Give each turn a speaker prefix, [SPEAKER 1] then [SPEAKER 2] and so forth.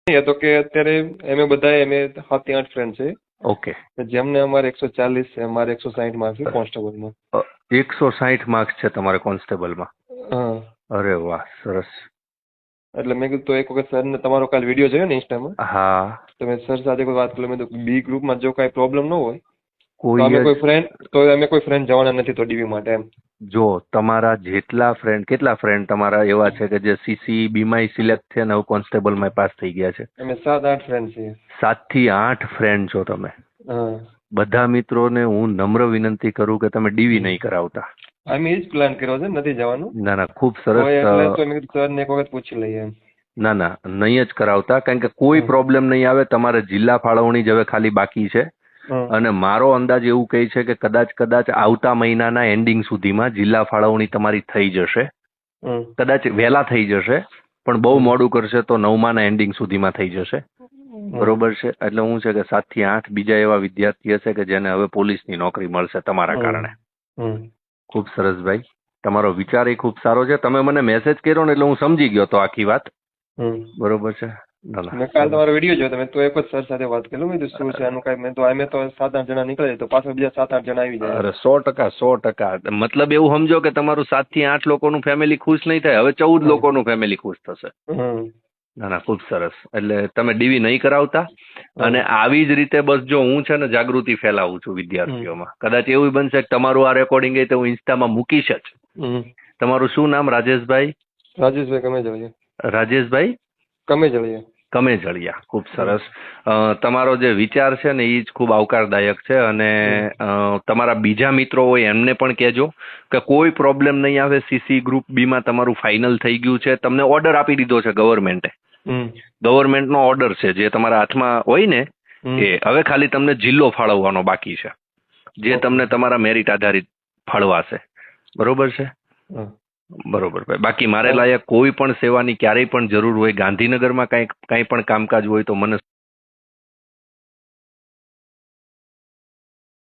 [SPEAKER 1] એ તો કે અત્યારે અમે બધા અમે 7-8 ફ્રેન્ડ છે
[SPEAKER 2] ઓકે.
[SPEAKER 1] જેમને અમારે 140 છે, અમારે 160 માર્ક્સ છે કોન્સ્ટેબલમાં.
[SPEAKER 2] 160 માર્ક્સ છે તમારે કોન્સ્ટેબલમાં?
[SPEAKER 1] હા,
[SPEAKER 2] અરે વાહ, સરસ.
[SPEAKER 1] એટલે મેં કીધું તો એક વખત સરને તમારો કાલ વિડીયો જોયો ને ઇન્સ્ટામાં,
[SPEAKER 2] હા.
[SPEAKER 1] તો મેં સર સાથે કોઈ વાત કરી. મેં કીધું બી ગ્રુપમાં જો કાંઈ પ્રોબ્લેમ ન હોય તો
[SPEAKER 2] કોઈ જ
[SPEAKER 1] અમે કોઈ ફ્રેન્ડ જવાના નથી તો ડીવી માટે એમ.
[SPEAKER 2] જો તમારા જેટલા ફ્રેન્ડ, કેટલા ફ્રેન્ડ તમારા એવા છે કે જે સીસી બીમાં સિલેક્ટ થયા ને હવે કોન્સ્ટેબલમાં પાસ થઈ ગયા છે?
[SPEAKER 1] અમે 7-8 ફ્રેન્ડ છીએ.
[SPEAKER 2] 7 થી 8 ફ્રેન્ડ છો તમે.
[SPEAKER 1] હા,
[SPEAKER 2] બધા મિત્રોને હું નમ્ર વિનંતી કરું કે તમે ડીવી નહીં કરાવતા.
[SPEAKER 1] અમે એ જ પ્લાન કર્યો છે, નથી જવાનું.
[SPEAKER 2] ના ના, ખૂબ સરસ.
[SPEAKER 1] એટલે તો મેં કીધું સરને એક વખત પૂછી લઈએ એમ.
[SPEAKER 2] ના ના, નહીં જ કરાવતા, કારણ કે કોઈ પ્રોબ્લેમ નહીં આવે. તમારે જિલ્લા ફાળવણી જ હવે ખાલી બાકી છે અને મારો અંદાજ એવું કહે છે કે કદાચ આવતા મહિનાના એન્ડિંગ સુધીમાં જિલ્લા ફાળવણી તમારી થઈ જશે. કદાચ વહેલા થઈ જશે, પણ બહુ મોડું કરશે તો 9માના એન્ડિંગ સુધીમાં થઈ જશે. બરોબર છે. એટલે હું છે કે 7 થી 8 બીજા એવા વિદ્યાર્થી હશે કે જેને હવે પોલીસની નોકરી મળશે તમારા કારણે. ખૂબ સરસ ભાઈ, તમારો વિચાર એ ખૂબ સારો છે. તમે મને મેસેજ કર્યો ને એટલે હું સમજી ગયો તો આખી વાત. બરોબર છે.
[SPEAKER 1] મેં કાલ તમારો વિડીયો જોયો, તમે તો એક જ સર સાથે વાત કરી. મેં શું છે આનું કાંઈ, મેં તો અમે તો 7-8 જણા નીકળે તો પાછળ બીજા 7-8 જણા આવી જાય.
[SPEAKER 2] અરે 100%. મતલબ એવું સમજો કે તમારું 7 થી 8 લોકોનું ફેમિલી ખુશ નહીં થાય, હવે 14 લોકોનું ફેમિલી ખુશ થશે. ના ના, ખૂબ સરસ. એટલે તમે ડીવી નહીં કરાવતા અને આવી જ રીતે બસ જો હું છે ને જાગૃતિ ફેલાવું છું વિદ્યાર્થીઓમાં. કદાચ એવું બનશે કે તમારું આ રેકોર્ડિંગ તો હું ઇન્સ્ટામાં મૂકીશ જ. તમારું શું નામ? રાજેશભાઈ?
[SPEAKER 1] રાજેશભાઈ કમેજળિયા.
[SPEAKER 2] રાજેશભાઈ
[SPEAKER 1] કમેજળિયા.
[SPEAKER 2] કમેજળિયા. ખૂબ સરસ. તમારો જે વિચાર છે ને એ જ ખૂબ આવકારદાયક છે અને તમારા બીજા મિત્રો હોય એમને પણ કહેજો કે કોઈ પ્રોબ્લેમ નહીં આવે. સીસી ગ્રુપ બીમાં તમારું ફાઇનલ થઈ ગયું છે, તમને ઓર્ડર આપી દીધો છે ગવર્મેન્ટે. ગવર્મેન્ટનો ઓર્ડર છે જે તમારા હાથમાં હોય ને એ હવે ખાલી તમને જિલ્લો ફાળવવાનો બાકી છે, જે તમને તમારા મેરિટ આધારિત ફાળવાશે. બરોબર છે? બરોબર ભાઈ. બાકી મારે લાયક કોઈ પણ સેવાની ક્યારેય પણ જરૂર હોય, ગાંધીનગરમાં કાંઈ પણ કામકાજ હોય તો મને